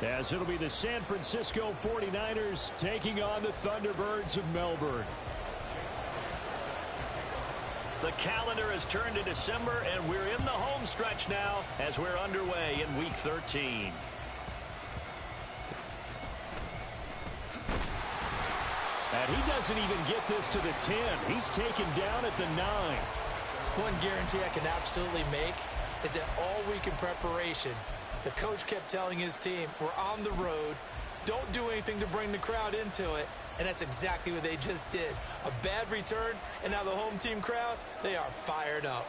as it'll be the San Francisco 49ers taking on the Thunderbirds of Melbourne. The calendar has turned to December, and we're in the home stretch now as we're underway in Week 13. And he doesn't even get this to the 10. He's taken down at the 9. One guarantee I can absolutely make is that all week in preparation, the coach kept telling his team, we're on the road, don't do anything to bring the crowd into it, and that's exactly what they just did. A bad return, and now the home team crowd, they are fired up.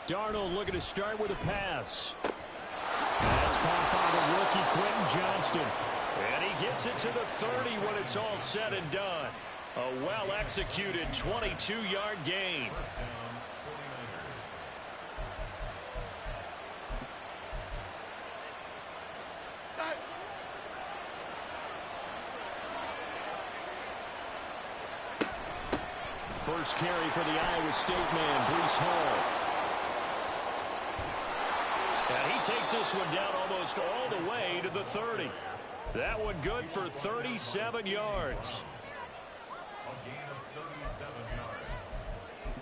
Darnold looking to start with a pass. That's caught by the rookie Quentin Johnston. And he gets it to the 30 when it's all said and done. A well-executed 22-yard gain. First carry for the Iowa State man, Breece Hall. And he takes this one down almost all the way to the 30. That one good for 37 yards. A gain of 37 yards.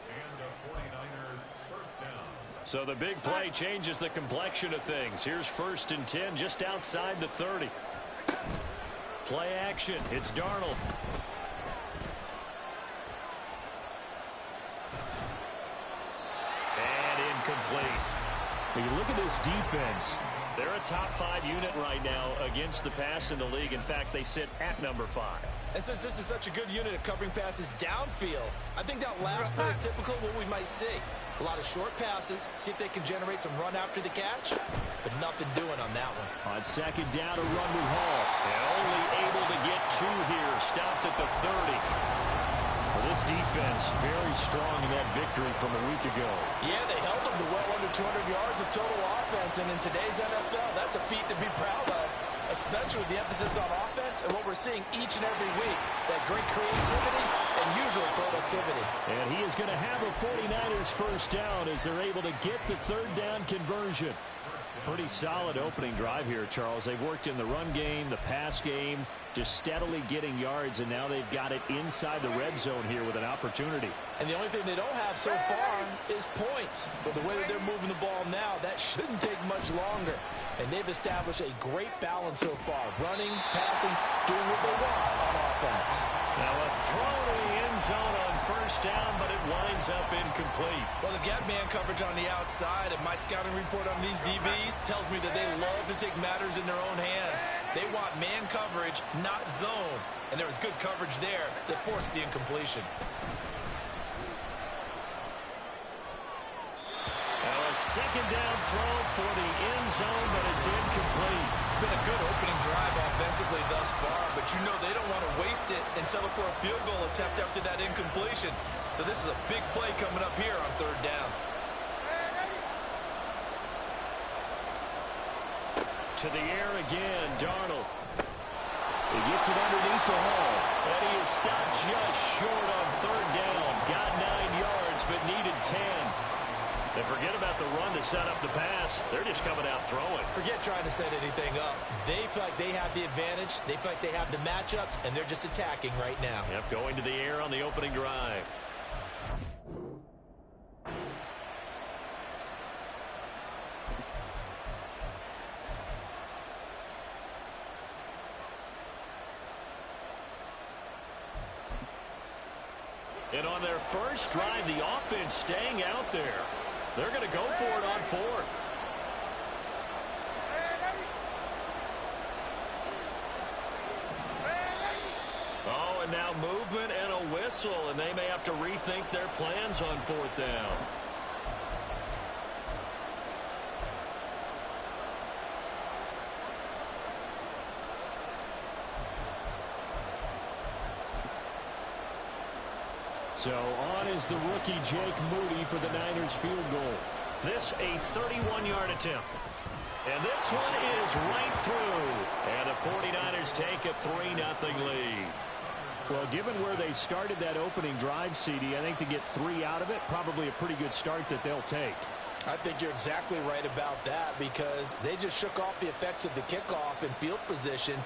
And a 49er first down. So the big play changes the complexion of things. Here's 1st and 10 just outside the 30. Play action. It's Darnold. And incomplete. When you look at this defense, they're a top 5 unit right now against the pass in the league. In fact, they sit at number 5. And since this is such a good unit of covering passes downfield, I think that last play is typical of what we might see. A lot of short passes, see if they can generate some run after the catch, but nothing doing on that one. On 2nd down, a run with Hall. And only able to get 2 here, stopped at the 30. Well, this defense very strong in that victory from a week ago. Yeah, they held them to well under 200 yards of total offense, and in today's NFL, that's a feat to be proud of, especially with the emphasis on offense and what we're seeing each and every week, that great creativity and usual productivity. And he is going to have a 49ers first down as they're able to get the 3rd down conversion. Pretty solid opening drive here, Charles. They've worked in the run game, the pass game, just steadily getting yards, and now they've got it inside the red zone here with an opportunity. And the only thing they don't have so far is points. But the way that they're moving the ball now, that shouldn't take much longer. And they've established a great balance so far. Running, passing, doing what they want on offense. Now a throw to the end zone on 1st down, but it winds up incomplete. Well, they've got man coverage on the outside, and my scouting report on these DBs tells me that they love to take matters in their own hands. They want man coverage, not zone. And there was good coverage there that forced the incompletion. Now a 2nd down throw for the end zone, but it's incomplete. It's been a good opening drive offensively thus far, but you know they don't want to waste it and settle for a field goal attempt after that incompletion. So this is a big play coming up here on 3rd down. To the air again, Darnold. He gets it underneath to Hall. And he is stopped just short on 3rd down. Got 9 yards, but needed 10. And forget about the run to set up the pass. They're just coming out throwing. Forget trying to set anything up. They feel like they have the advantage. They feel like they have the matchups, and they're just attacking right now. Yep, going to the air on the opening drive. And on their first drive, the offense staying out there. They're going to go for it on 4th. Oh, and now movement and a whistle, and they may have to rethink their plans on 4th down. So on is the rookie Jake Moody for the Niners field goal. This a 31-yard attempt. And this one is right through. And the 49ers take a 3-0 lead. Well, given where they started that opening drive, CD, I think to get 3 out of it, probably a pretty good start that they'll take. I think you're exactly right about that because they just shook off the effects of the kickoff in field position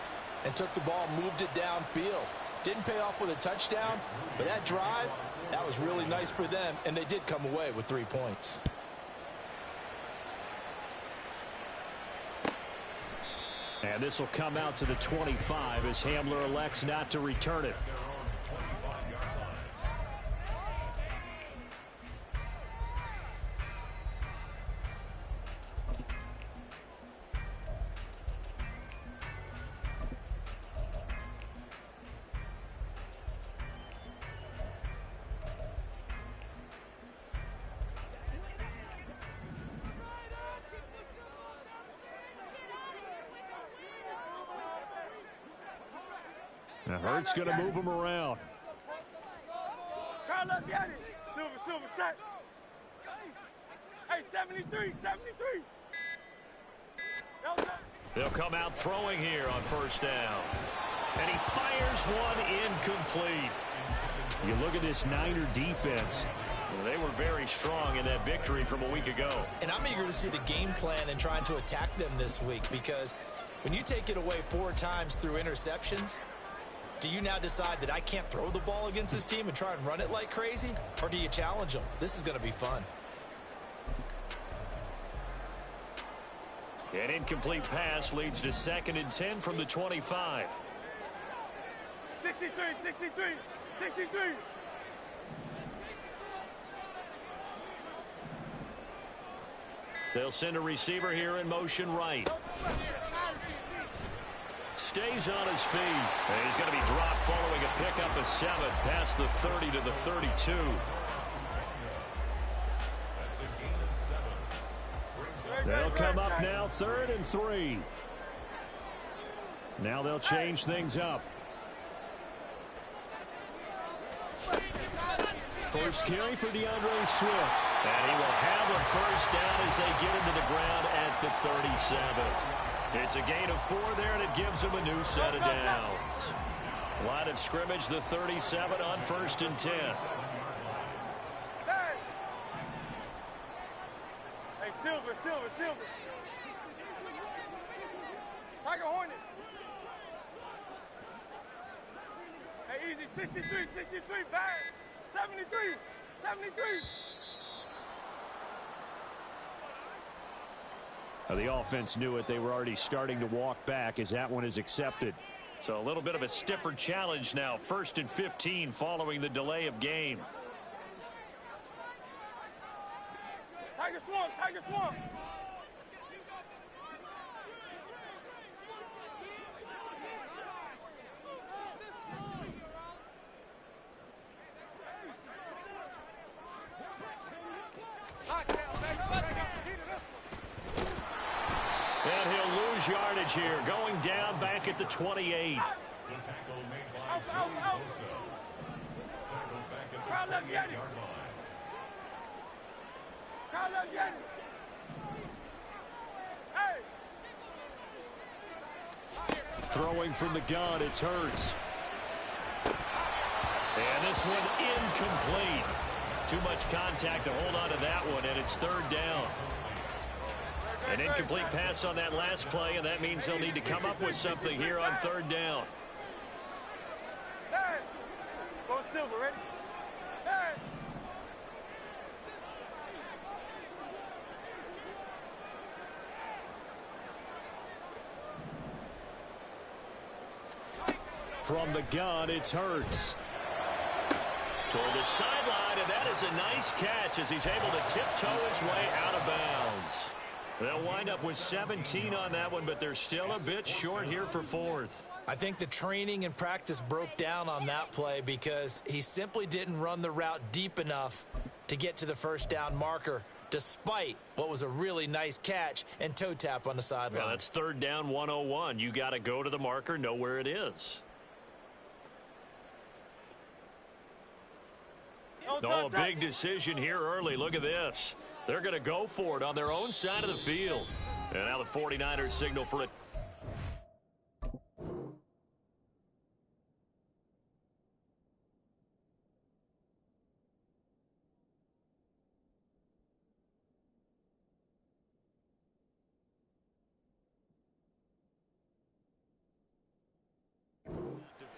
and took the ball, moved it downfield. Didn't pay off with a touchdown, but that drive, that was really nice for them, and they did come away with 3 points. And this will come out to the 25 as Hamler elects not to return it. Now Hurts going to move him around. Carlos, get it. Silver, set. Hey, 73. They'll come out throwing here on first down. And he fires one incomplete. You look at this Niner defense. They were very strong in that victory from a week ago. And I'm eager to see the game plan and trying to attack them this week because when you take it away 4 times through interceptions, do you now decide that I can't throw the ball against this team and try and run it like crazy? Or do you challenge them? This is going to be fun. An incomplete pass leads to 2nd and 10 from the 25. 63. They'll send a receiver here in motion right. Stays on his feet. And he's going to be dropped following a pickup of 7 past the 30 to the 32. They'll come up now 3rd and 3. Now they'll change things up. First carry for DeAndre Swift. And he will have a first down as they get him to the ground at the 37. It's a gain of 4 there, and it gives them a new set of downs. Line of scrimmage, the 37 on 1st and 10. Hey, Silver. Tiger Hornet. Hey, easy. 63, bad. 73. The offense knew it. They were already starting to walk back as that one is accepted. So a little bit of a stiffer challenge now. 1st and 15 following the delay of game. Tiger Swamp. And he'll lose yardage here, going down back at the 28. Out. Hey. Throwing from the gun, it's Hurts. And this one incomplete. Too much contact to hold on to that one, and it's 3rd down. An incomplete pass on that last play, and that means they'll need to come up with something here on 3rd down. Hey. Go Silver, ready? Hey. From the gun, it's Hurts. Toward the sideline, and that is a nice catch as he's able to tiptoe his way out of bounds. They'll wind up with 17 on that one, but they're still a bit short here for 4th. I think the training and practice broke down on that play because he simply didn't run the route deep enough to get to the first down marker, despite what was a really nice catch and toe tap on the sideline. Well, that's 3rd down 101. You got to go to the marker, know where it is. Oh, a big decision here early. Look at this. They're going to go for it on their own side of the field. And now the 49ers signal for it.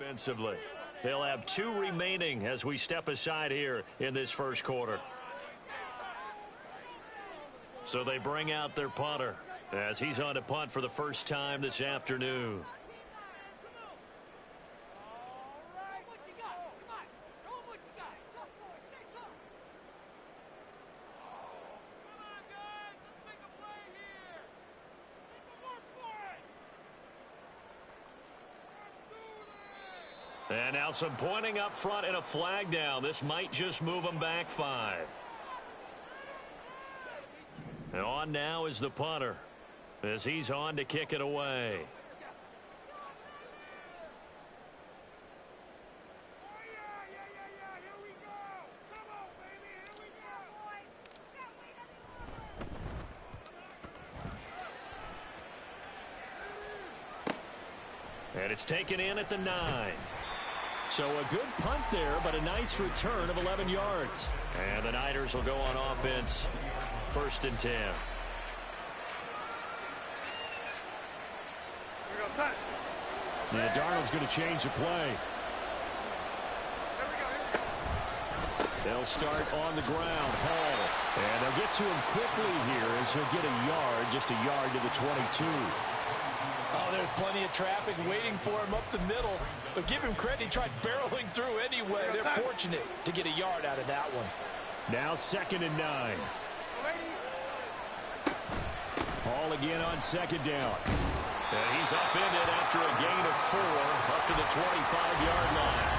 defensively. They'll have 2 remaining as we step aside here in this first quarter. So they bring out their punter as he's on to punt for the first time this afternoon. And now some pointing up front and a flag down. This might just move them back 5. And on now is the punter as he's on to kick it away. And it's taken in at the 9. So a good punt there, but a nice return of 11 yards. And the Niners will go on offense. 1st and 10. Here we go, son. And Darnold's going to change the play. Here we go. They'll start on the ground. Hall. And they'll get to him quickly here as he'll get a yard, just a yard to the 22. Oh, there's plenty of traffic waiting for him up the middle. But give him credit, he tried barreling through anyway. They're fortunate to get a yard out of that one. Now 2nd and 9. Hall again on 2nd down. And he's upended after a gain of 4 up to the 25-yard line.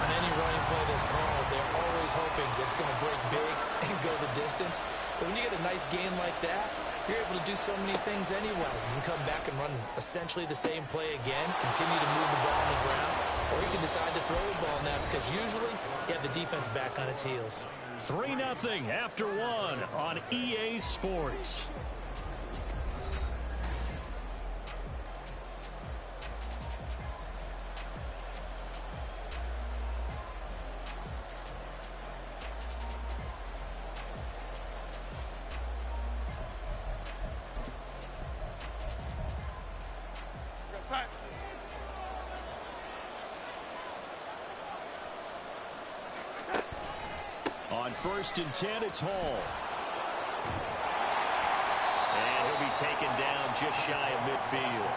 On any running play that's called, they're always hoping that it's going to break big and go the distance. But when you get a nice gain like that, you're able to do so many things anyway. You can come back and run essentially the same play again, continue to move the ball on the ground, or you can decide to throw the ball now because usually you have the defense back on its heels. 3-0 after 1 on EA Sports. On 1st and 10, it's Hall. And he'll be taken down just shy of midfield.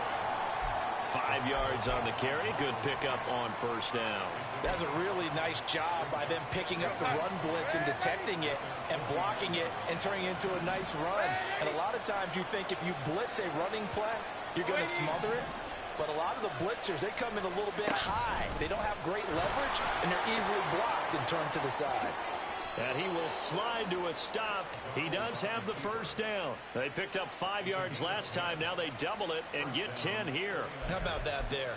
5 yards on the carry. Good pickup on 1st down. That's a really nice job by them picking up the run blitz and detecting it and blocking it and turning it into a nice run. And a lot of times you think if you blitz a running play, you're going to smother it. But a lot of the blitzers, they come in a little bit high. They don't have great leverage, and they're easily blocked and turned to the side. And he will slide to a stop. He does have the 1st down. They picked up 5 yards last time. Now they double it and get 10 here. How about that there?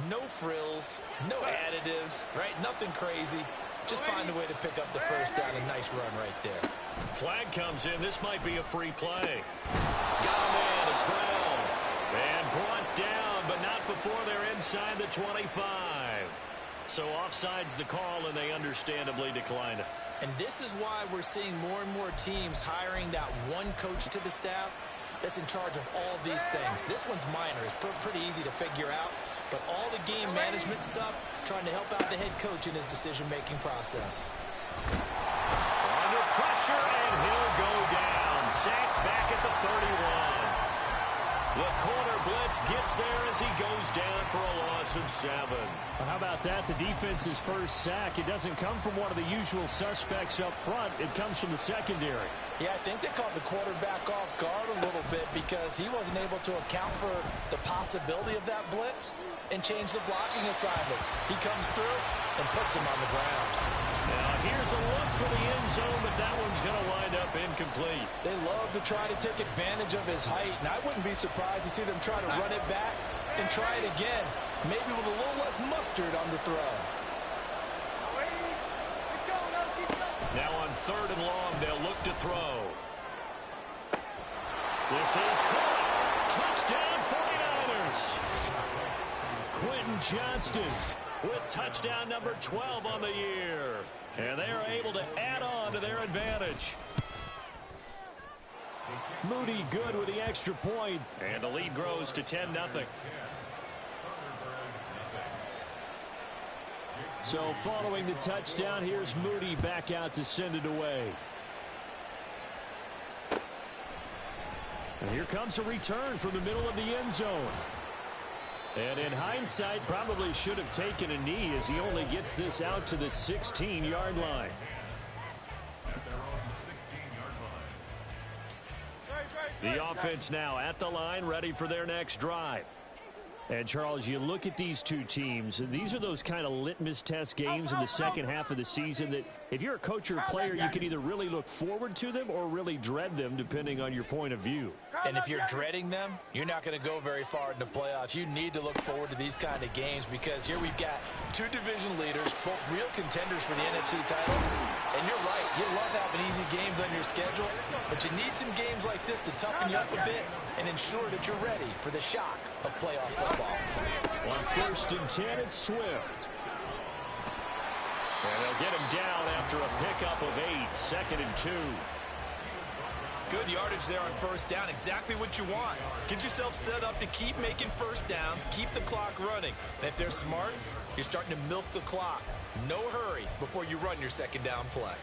No frills, no additives, right? Nothing crazy. Just find a way to pick up the 1st down. A nice run right there. Flag comes in. This might be a free play. Got him in. It's Brown. And brought down, but not before they're inside the 25. So offside's the call, and they understandably declined it. And this is why we're seeing more and more teams hiring that one coach to the staff that's in charge of all these things. This one's minor. It's pretty easy to figure out. But all the game management stuff, trying to help out the head coach in his decision-making process. Under pressure, and he'll go down. Sacked back at the 31. The corner blitz gets there as he goes down for a loss of 7. Well, how about that? The defense's first sack. It doesn't come from one of the usual suspects up front. It comes from the secondary. Yeah, I think they caught the quarterback off guard a little bit because he wasn't able to account for the possibility of that blitz and change the blocking assignments. He comes through and puts him on the ground. Now here's a look for the end zone, but that one's going to wind up incomplete. They love to try to take advantage of his height, and I wouldn't be surprised to see them try to run it back and try it again, maybe with a little less mustard on the throw. Now on 3rd and long, they'll look to throw. This is caught. Touchdown 49ers. Quentin Johnston With touchdown number 12 on the year. And they are able to add on to their advantage. Moody good with the extra point. And the lead grows to 10-0. So following the touchdown, here's Moody back out to send it away. And here comes a return from the middle of the end zone. And in hindsight, probably should have taken a knee as he only gets this out to the 16-yard line. At their own 16-yard line. The offense now at the line, ready for their next drive. And, Charles, you look at these two teams, and these are those kind of litmus test games in the second half of the season that if you're a coach or a player, you can either really look forward to them or really dread them, depending on your point of view. And if you're dreading them, you're not going to go very far in the playoffs. You need to look forward to these kind of games because here we've got two division leaders, both real contenders for the NFC title. And you're right, you love having easy games on your schedule, but you need some games like this to toughen you up a bit and ensure that you're ready for the shock of playoff football. On 1st and 10, it's Swift. And they'll get him down after a pickup of 8, 2nd and 2. Good yardage there on 1st down, exactly what you want. Get yourself set up to keep making 1st downs, keep the clock running. And if they're smart, you're starting to milk the clock. No hurry before you run your 2nd down play.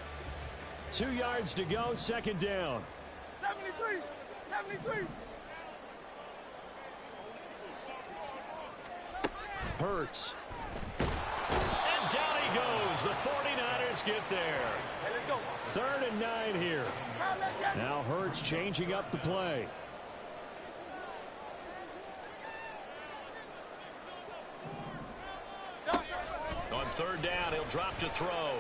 2 yards to go, 2nd down. 73, 73. Hurts. And down he goes. The 49ers get there. Hey, let's go. 3rd and 9 here. Now Hurts changing up the play. On 3rd down, he'll drop to throw.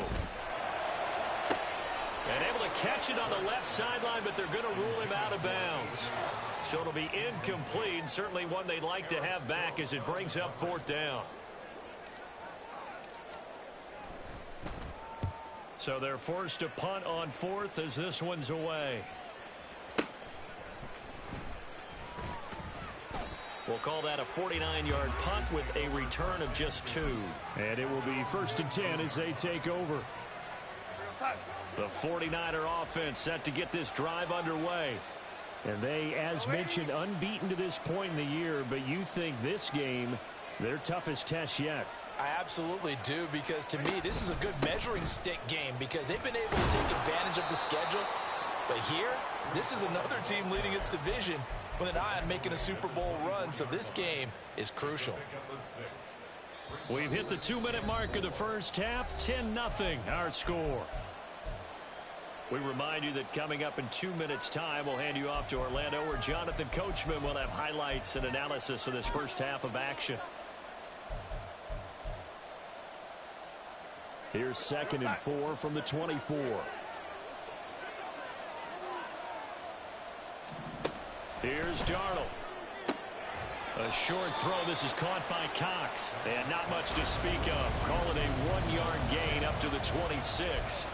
And able to catch it on the left sideline, but they're going to rule him out of bounds. So it'll be incomplete. Certainly one they'd like to have back as it brings up 4th down. So they're forced to punt on 4th as this one's away. We'll call that a 49-yard punt with a return of just 2. And it will be 1st and 10 as they take over. The 49er offense set to get this drive underway. And they, as mentioned, unbeaten to this point in the year, but you think this game, their toughest test yet. I absolutely do, because to me, this is a good measuring stick game because they've been able to take advantage of the schedule. But here, this is another team leading its division with an eye on making a Super Bowl run, so this game is crucial. We've hit the 2-minute mark of the first half, 10-0 our score. We remind you that coming up in 2 minutes' time, we'll hand you off to Orlando, where Jonathan Coachman will have highlights and analysis of this first half of action. Here's 2nd and 4 from the 24. Here's Darnold. A short throw. This is caught by Cox. And not much to speak of. Call it a 1-yard gain up to the 26.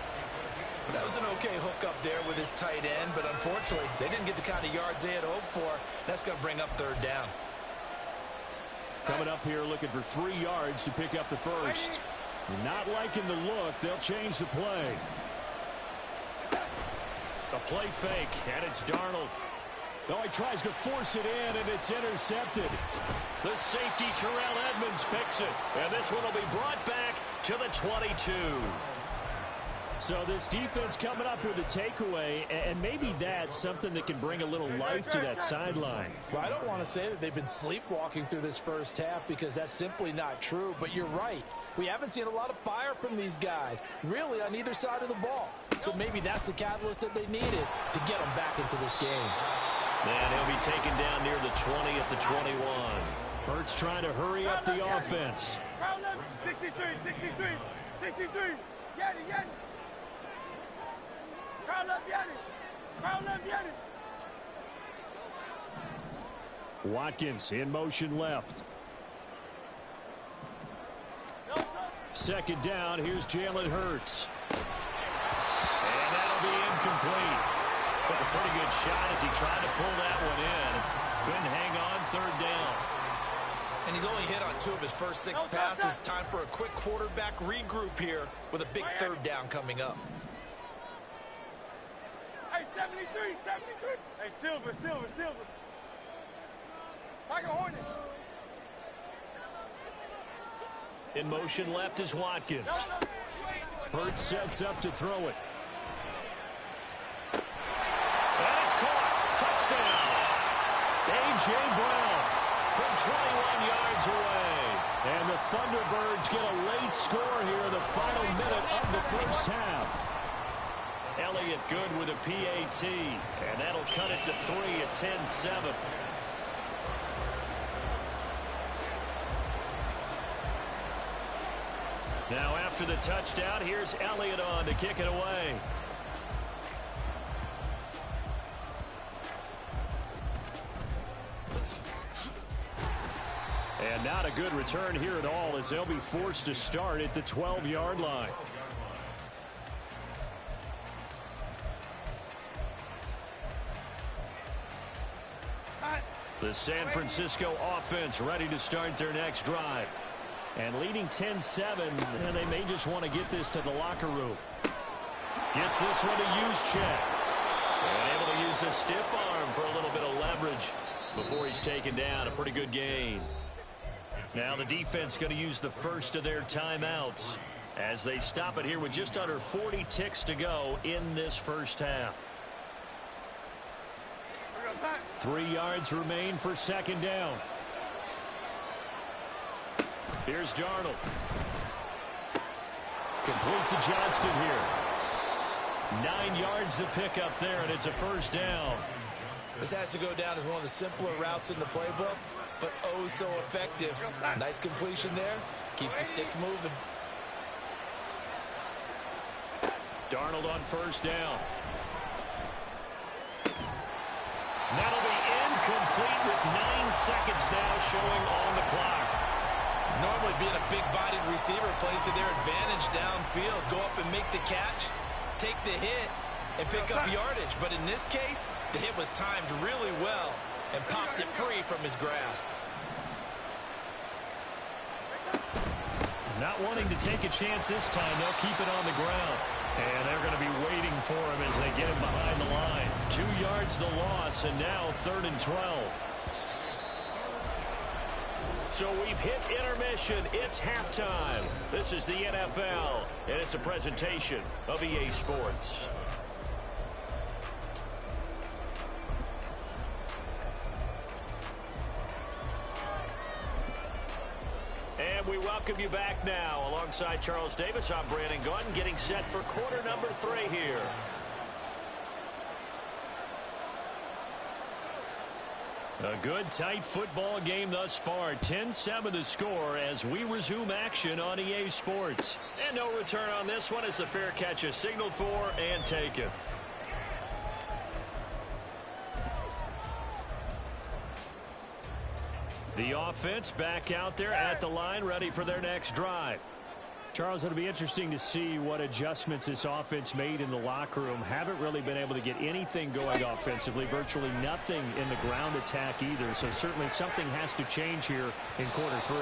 That was an okay hookup there with his tight end, but unfortunately, they didn't get the kind of yards they had hoped for. That's going to bring up 3rd down. Coming up here looking for 3 yards to pick up the first. Not liking the look. They'll change the play. A play fake, and it's Darnold. Oh, he tries to force it in, and it's intercepted. The safety, Terrell Edmonds, picks it. And this one will be brought back to the 22. So this defense coming up with a takeaway, and maybe that's something that can bring a little life to that sideline. Well, I don't want to say that they've been sleepwalking through this first half because that's simply not true, but you're right. We haven't seen a lot of fire from these guys, really on either side of the ball. So maybe that's the catalyst that they needed to get them back into this game. And he'll be taken down near the 20 at the 21. Hurts trying to hurry up the offense. 63, 63, 63. Get it. Watkins in motion left. 2nd down. Here's Jalen Hurts. And that'll be incomplete. Took a pretty good shot as he tried to pull that one in. Couldn't hang on. 3rd down. And he's only hit on 2 of his first 6 passes. Time for a quick quarterback regroup here with a big 3rd down coming up. Hey, 73, 73. Hey, Silver. Tiger Hornet. In motion left is Watkins. Hurts sets up to throw it. And it's caught. Touchdown. A.J. Brown from 21 yards away. And the Thunderbirds get a late score here in the final minute of the first half. Elliott good with a PAT. And that'll cut it to 3 at 10-7. Now after the touchdown, here's Elliott on to kick it away. And not a good return here at all, as they'll be forced to start at the 12-yard line. The San Francisco offense ready to start their next drive. And leading 10-7, and they may just want to get this to the locker room. Gets this one to Juszczyk. And able to use a stiff arm for a little bit of leverage before he's taken down. A pretty good gain. Now the defense going to use the first of their timeouts as they stop it here with just under 40 ticks to go in this first half. 3 yards remain for second down. Here's Darnold. Complete to Johnston here. 9 yards to pick up there, and it's a first down. This has to go down as one of the simpler routes in the playbook, but oh so effective. Nice completion there. Keeps the sticks moving. Darnold on first down. That'll be incomplete with 9 seconds now showing on the clock. Normally being a big-bodied receiver plays to their advantage downfield. Go up and make the catch, take the hit, and pick up yardage. But in this case, the hit was timed really well and popped it free from his grasp. Not wanting to take a chance this time, they'll keep it on the ground. And they're going to be waiting for him as they get him behind the line. 2 yards the loss, and now 3rd and 12. So we've hit intermission. It's halftime. This is the NFL, and it's a presentation of EA Sports. And we welcome you back now. Alongside Charles Davis, I'm Brandon Gunn, getting set for quarter number 3 here. A good, tight football game thus far. 10-7 the score as we resume action on EA Sports. And no return on this one as the fair catch is signaled for and taken. The offense back out there at the line, ready for their next drive. Charles, it'll be interesting to see what adjustments this offense made in the locker room. Haven't really been able to get anything going offensively, virtually nothing in the ground attack either. So certainly something has to change here in quarter 3.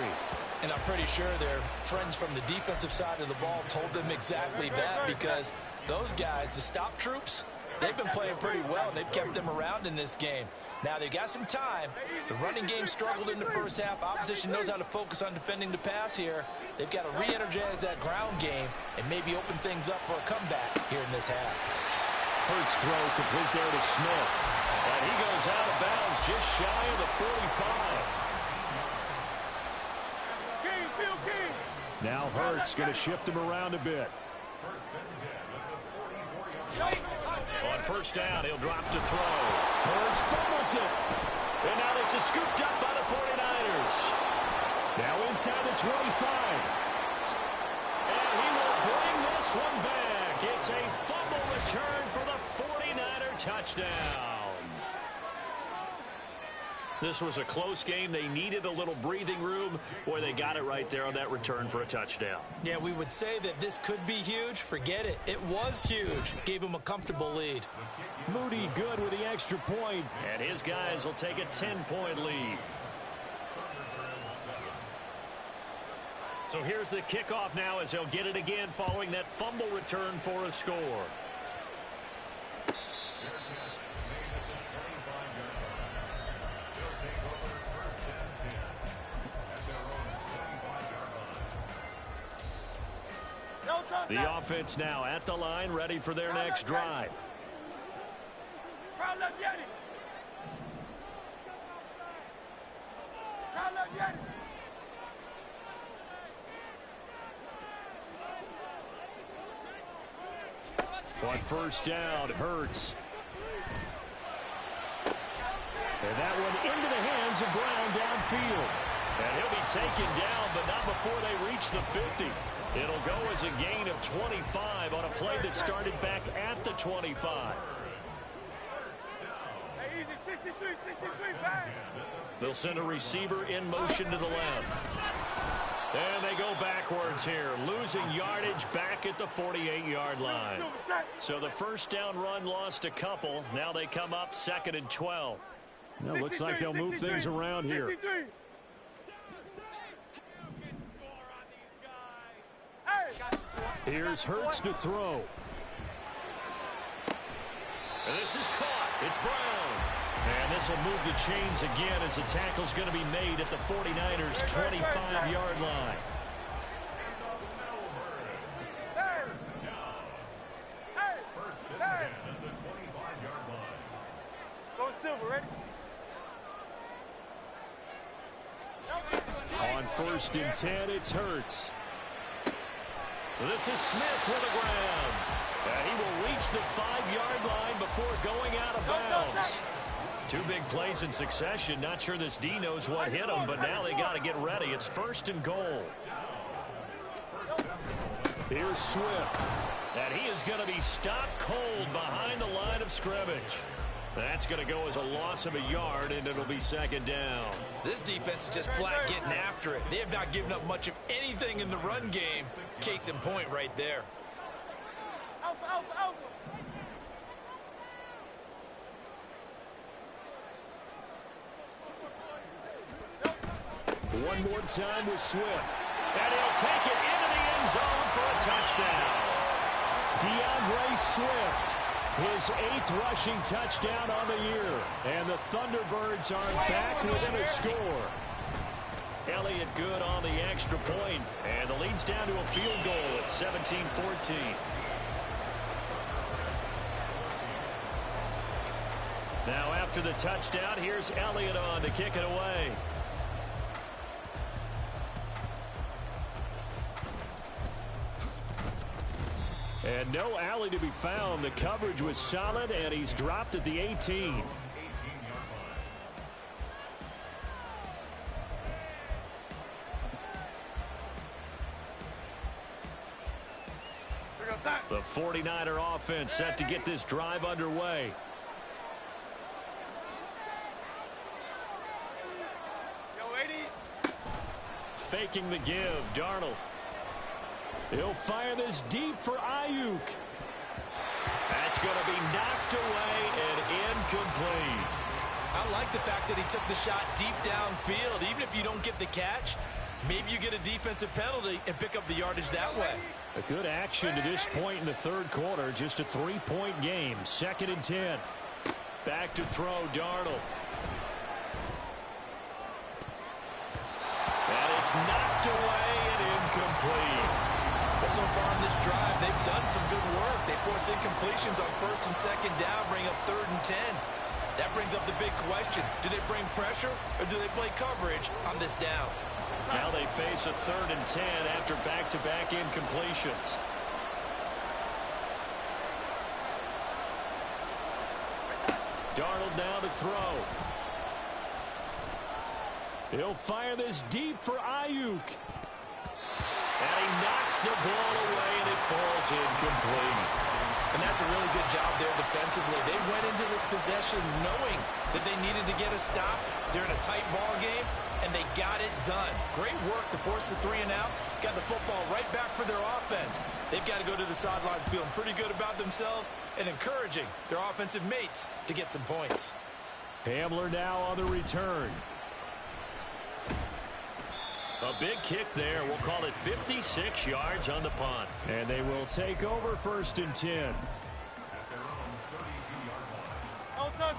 And I'm pretty sure their friends from the defensive side of the ball told them exactly that, because those guys, the stop troops, they've been playing pretty well, and they've kept them around in this game. Now, they've got some time. The running game struggled in the first half. Opposition knows how to focus on defending the pass here. They've got to re-energize that ground game and maybe open things up for a comeback here in this half. Hurts throw complete there to Smith. And he goes out of bounds just shy of the 45. Now Hurts going to shift him around a bit. On first down, he'll drop to throw. Hurts fumbles it. And now this is scooped up by the 49ers. Now inside the 25. And he will bring this one back. It's a fumble return for the 49er touchdown. This was a close game. They needed a little breathing room. Boy, they got it right there on that return for a touchdown. Yeah, we would say that this could be huge. Forget it. It was huge. Gave him a comfortable lead. Moody good with the extra point. And his guys will take a 10-point lead. So here's the kickoff now as they'll get it again following that fumble return for a score. The offense now at the line, ready for their next drive. Crowd left Yeti. Crowd left Yeti. On first down, Hurts. And that one into the hands of Brown downfield. And he'll be taken down, but not before they reach the 50. It'll go as a gain of 25 on a play that started back at the 25. Hey, easy, 63, 63, bang. They'll send a receiver in motion to the left. And they go backwards here, losing yardage back at the 48-yard line. So the first down run lost a couple. Now they come up 2nd and 12. No, looks like they'll move things around here. Here's Hurts to throw. And this is caught. It's Brown. And this will move the chains again as the tackle's going to be made at the 49ers' 25-yard line. First and 10 at the 25-yard line. Go Silver, ready? On 1st and 10, it's Hurts. This is Smith to the ground. And he will reach the 5-yard line before going out of bounds. 2 big plays in succession. Not sure this D knows what hit him, but now they got to get ready. It's 1st and goal. Here's Swift. And he is going to be stopped cold behind the line of scrimmage. That's going to go as a loss of a yard, and it'll be 2nd down. This defense is just flat getting after it. They have not given up much of anything in the run game. Case in point right there. Alpha, alpha, alpha. One more time with Swift. And he'll take it into the end zone for a touchdown. DeAndre Swift, his 8th rushing touchdown on the year. And the Thunderbirds are back within a score. Elliott good on the extra point. And the lead's down to a field goal at 17-14. Now after the touchdown, here's Elliott on to kick it away. And no alley to be found. The coverage was solid, and he's dropped at the 18. The 49er offense set to get this drive underway. Faking the give, Darnold. He'll fire this deep for Ayuk. That's going to be knocked away and incomplete. I like the fact that he took the shot deep downfield. Even if you don't get the catch, maybe you get a defensive penalty and pick up the yardage that way. A good action to this point in the 3rd quarter. Just a 3-point game. 2nd and 10. Back to throw, Darnold. And it's knocked away and incomplete. Well, so far in this drive, they've done some good work. They force incompletions on 1st and 2nd down, bring up 3rd and 10. That brings up the big question. Do they bring pressure or do they play coverage on this down? Now they face a 3rd and 10 after back-to-back incompletions. Darnold now to throw. He'll fire this deep for Ayuk. And he knocks the ball away, and it falls incomplete. And that's a really good job there defensively. They went into this possession knowing that they needed to get a stop. They're in a tight ball game, and they got it done. Great work to force the 3 and out. Got the football right back for their offense. They've got to go to the sidelines feeling pretty good about themselves and encouraging their offensive mates to get some points. Hamler now on the return. A big kick there. We'll call it 56 yards on the punt. And they will take over 1st and 10.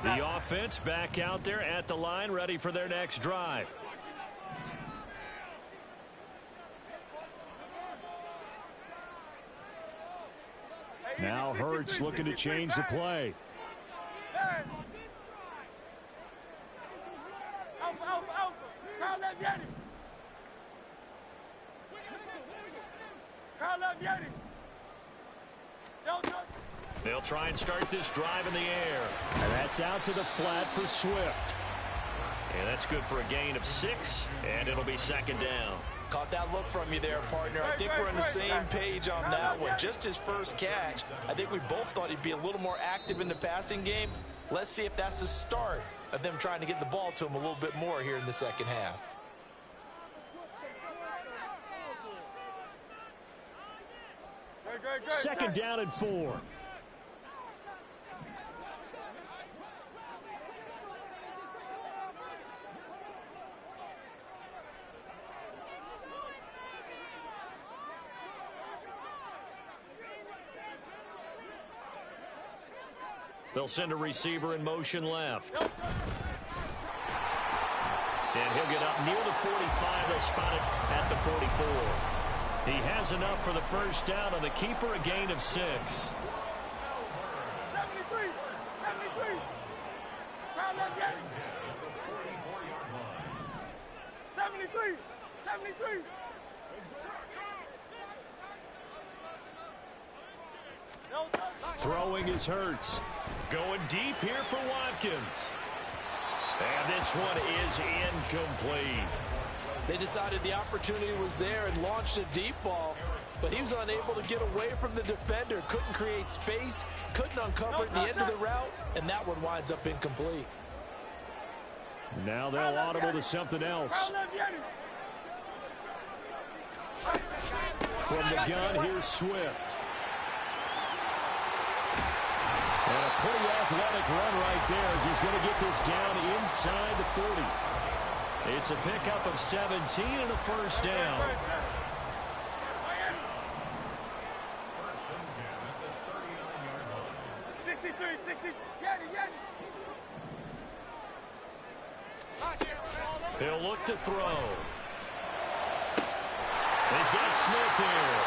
The offense back out there at the line, ready for their next drive. Now Hurts looking to change the play. They'll try and start this drive in the air. And that's out to the flat for Swift. And that's good for a gain of 6, and it'll be second down. Caught that look from you there, partner. I think we're on the same page on that one. Just his first catch. I think we both thought he'd be a little more active in the passing game. Let's see if that's the start of them trying to get the ball to him a little bit more here in the second half. Second down and 4. They'll send a receiver in motion left. And he'll get up near the 45. They'll spot it at the 44. He has enough for the first down on the keeper, a gain of 6. 73. Crowd left yet. 73. 73. Throwing is Hurts. Going deep here for Watkins. And this one is incomplete. They decided the opportunity was there and launched a deep ball, but he was unable to get away from the defender, couldn't create space, couldn't uncover the end of the route, and that one winds up incomplete. Now they'll audible to something else. From the gun, here's Swift. And a pretty athletic run right there as he's going to get this down inside the 40. It's a pickup of 17 and a first down. First and 10 at the 39-yard line. 63, 60. He'll look to throw. He's got Smith here.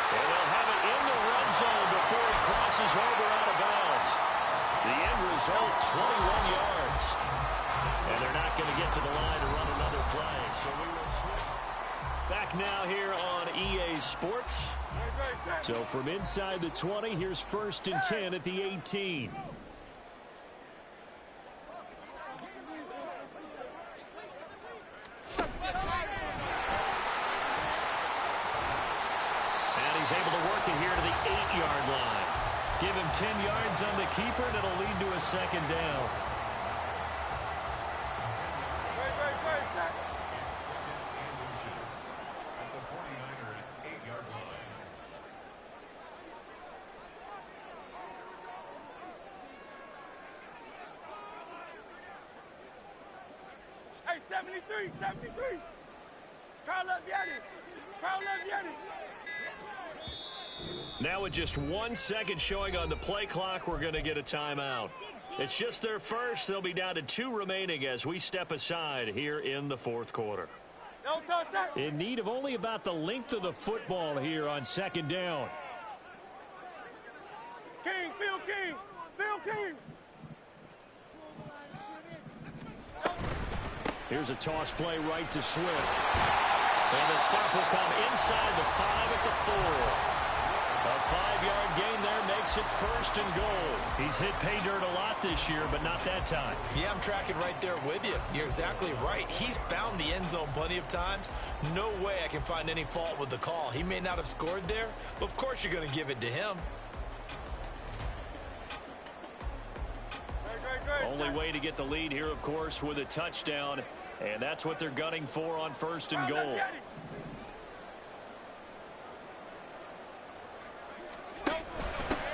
And they'll have it in the red zone before he crosses over out of bounds. The end result, 21 yards. And they're not going to get to the line to run another play. So we will switch. Back now here on EA Sports. So from inside the 20, here's first and 10 at the 18. He's able to work it here to the 8-yard line. Give him 10 yards on the keeper, and it'll lead to a second down. It's second and inches at the 49ers' 8-yard line. Hey, 73, 73. Crowd left Yanni. Crowd left Yanni. Now with just 1 second showing on the play clock, we're going to get a timeout. It's just their first. They'll be down to 2 remaining as we step aside here in the fourth quarter. No touch that. In need of only about the length of the football here on second down. King, Phil King. Phil King. Here's a toss play right to Swift. And the stop will come inside the 5 at the 4. A 5-yard gain there makes it first and goal. He's hit pay dirt a lot this year, but not that time. Yeah, I'm tracking right there with you. You're exactly right. He's found the end zone plenty of times. No way I can find any fault with the call. He may not have scored there, but of course you're going to give it to him. Only way to get the lead here, of course, with a touchdown. And that's what they're gunning for on first and goal.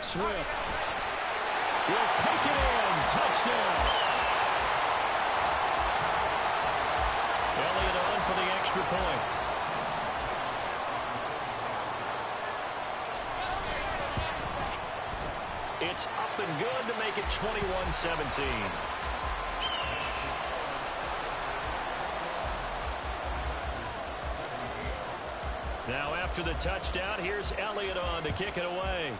Swift will take it in. Touchdown. Elliott on for the extra point. It's up and good to make it 21-17. Now after the touchdown, here's Elliott on to kick it away.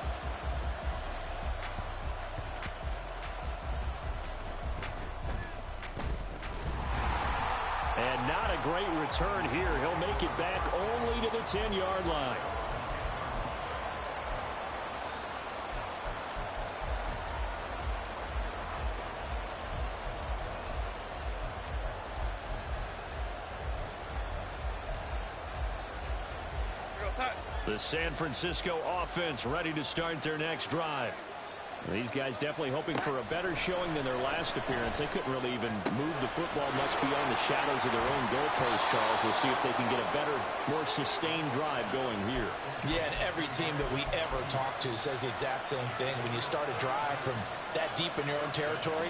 And not a great return here. He'll make it back only to the 10-yard line. The San Francisco offense ready to start their next drive. These guys definitely hoping for a better showing than their last appearance. They couldn't really even move the football much beyond the shadows of their own goalpost, Charles. We'll see if they can get a better, more sustained drive going here. Yeah, and every team that we ever talk to says the exact same thing. When you start a drive from that deep in your own territory,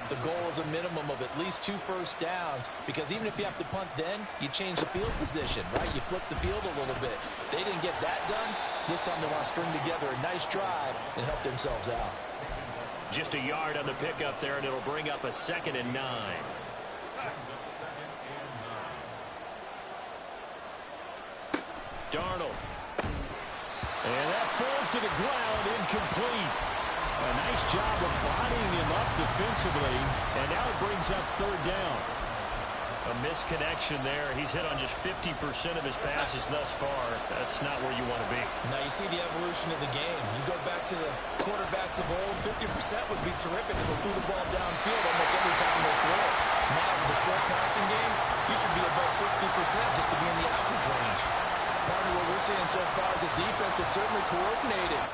the goal is a minimum of at least 2 first downs, because even if you have to punt then, you change the field position, right? You flip the field a little bit. They didn't get that done. This time they want to string together a nice drive and help themselves out. Just a yard on the pickup there, and it'll bring up a 2nd and 9. Darnold. And that falls to the ground, incomplete. A nice job of bodying him up defensively, and now it brings up 3rd down. A misconnection there. He's hit on just 50% of his passes thus far. That's not where you want to be. Now you see the evolution of the game. You go back to the quarterbacks of old, 50% would be terrific because they threw the ball downfield almost every time they throw it. Now with the short passing game, you should be above 60% just to be in the average range. Part of what we're seeing so far is the defense is certainly coordinated.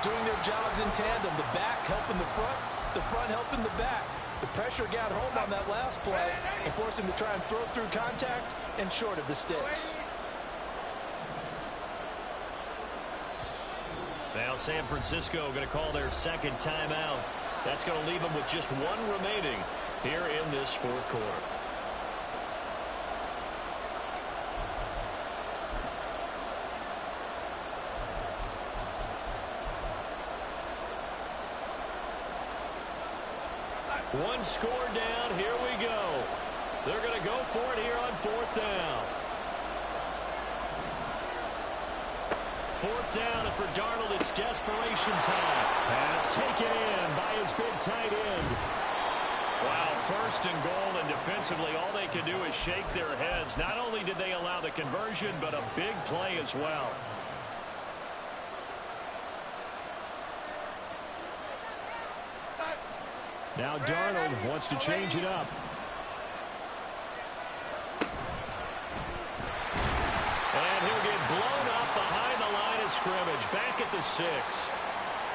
Doing their jobs in tandem. The back helping the front helping the back. The pressure got home on that last play and forced him to try and throw through contact and short of the sticks. Now San Francisco going to call their 2nd timeout. That's going to leave them with just 1 remaining here in this 4th quarter. One score down. Here we go. They're going to go for it here on 4th down. 4th down, and for Darnold, it's desperation time. Pass taken in by his big tight end. Wow, 1st and goal, and defensively, all they can do is shake their heads. Not only did they allow the conversion, but a big play as well. Now Darnold wants to change it up. And he'll get blown up behind the line of scrimmage. Back at the 6.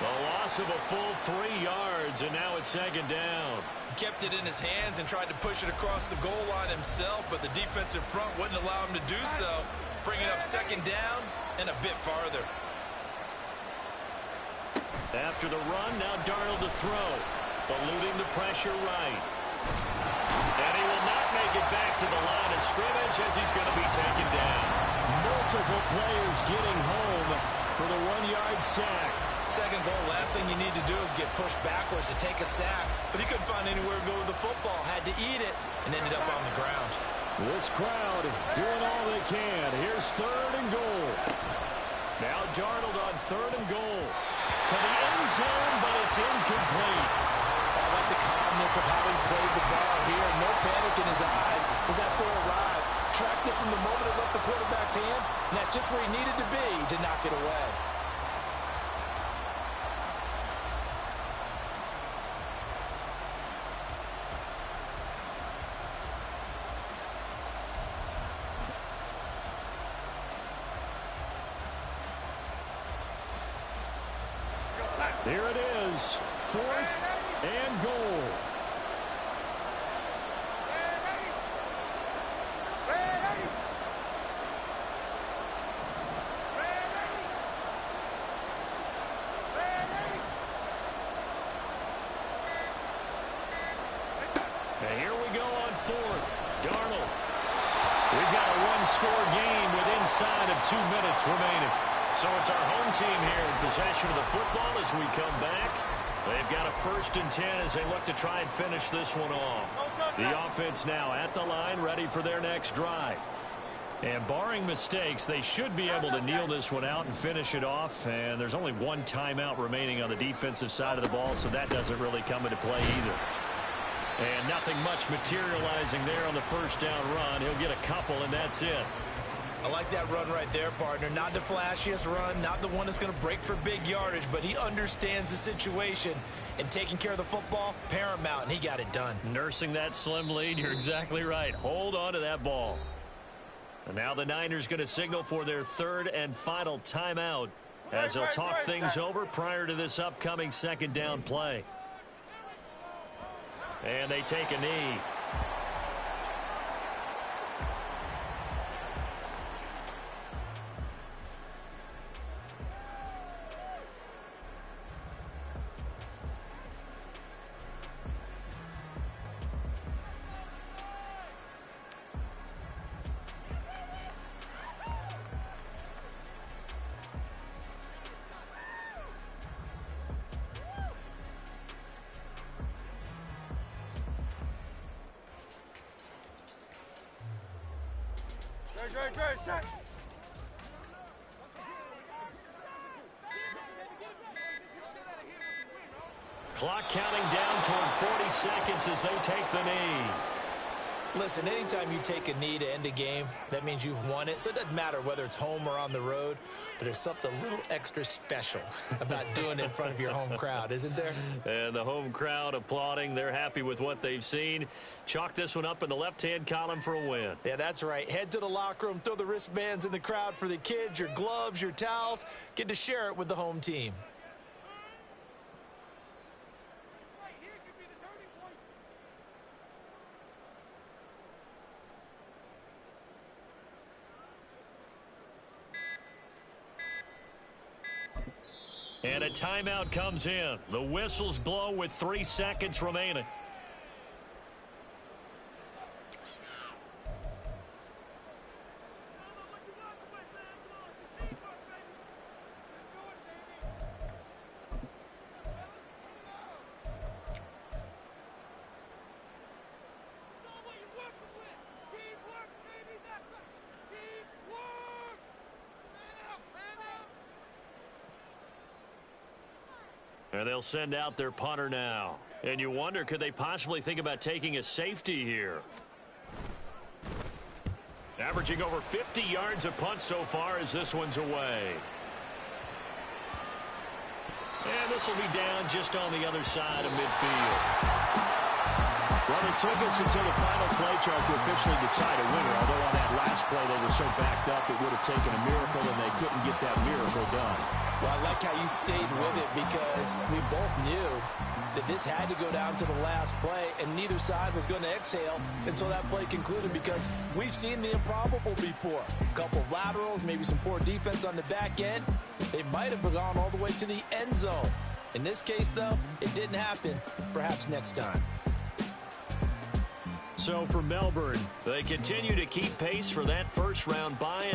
The loss of a full 3 yards, and now it's 2nd down. He kept it in his hands and tried to push it across the goal line himself, but the defensive front wouldn't allow him to do so. Bringing up 2nd down and a bit farther. After the run, now Darnold to throw. Eluding the pressure right. And he will not make it back to the line of scrimmage as he's going to be taken down. Multiple players getting home for the 1-yard sack. 2nd goal, last thing you need to do is get pushed backwards to take a sack. But he couldn't find anywhere to go with the football. Had to eat it and ended up on the ground. This crowd doing all they can. Here's 3rd and goal. Now Darnold on 3rd and goal. To the end zone, but it's incomplete. I like the calmness of how he played the ball. here, no panic in his eyes as that throw arrived. Tracked it from the moment it left the quarterback's hand, and that's just where he needed to be to knock it away. Here it is, 4th and goal. And here we go on 4th. Darnold. We've got a one-score game with inside of 2 minutes remaining. So it's our home team here in possession of the football as we come back. They've got a 1st and 10 as they look to try and finish this one off. The offense now at the line, ready for their next drive. And barring mistakes, they should be able to kneel this one out and finish it off. And there's only one timeout remaining on the defensive side of the ball, so that doesn't really come into play either. And nothing much materializing there on the 1st down run. He'll get a couple, and that's it. I like that run right there, partner. Not the flashiest run, not the one that's going to break for big yardage, but he understands the situation, and taking care of the football, paramount, and he got it done. Nursing that slim lead, you're exactly right. Hold on to that ball. And now the Niners going to signal for their 3rd and final timeout as they'll talk things over prior to this upcoming 2nd down play. And they take a knee. Great, set. Clock counting down toward 40 seconds as they take the knee. Listen, anytime you take a knee to end a game, that means you've won it. So it doesn't matter whether it's home or on the road, but there's something a little extra special about doing it in front of your home crowd, isn't there? And the home crowd applauding. They're happy with what they've seen. Chalk this one up in the left-hand column for a win. Yeah, that's right. Head to the locker room, throw the wristbands in the crowd for the kids, your gloves, your towels. Get to share it with the home team. And a timeout comes in. The whistles blow with 3 seconds remaining. And they'll send out their punter now. And you wonder, could they possibly think about taking a safety here? Averaging over 50 yards a punt so far as this one's away. And this will be down just on the other side of midfield. Well, it took us until the final play, Charles, to officially decide a winner. Although on that last play they were so backed up it would have taken a miracle, and they couldn't get that miracle done. Well, I like how you stayed with it because we both knew that this had to go down to the last play, and neither side was going to exhale until that play concluded because we've seen the improbable before. A couple of laterals, maybe some poor defense on the back end. They might have gone all the way to the end zone. In this case, though, it didn't happen. Perhaps next time. So for Melbourne, they continue to keep pace for that first round bye.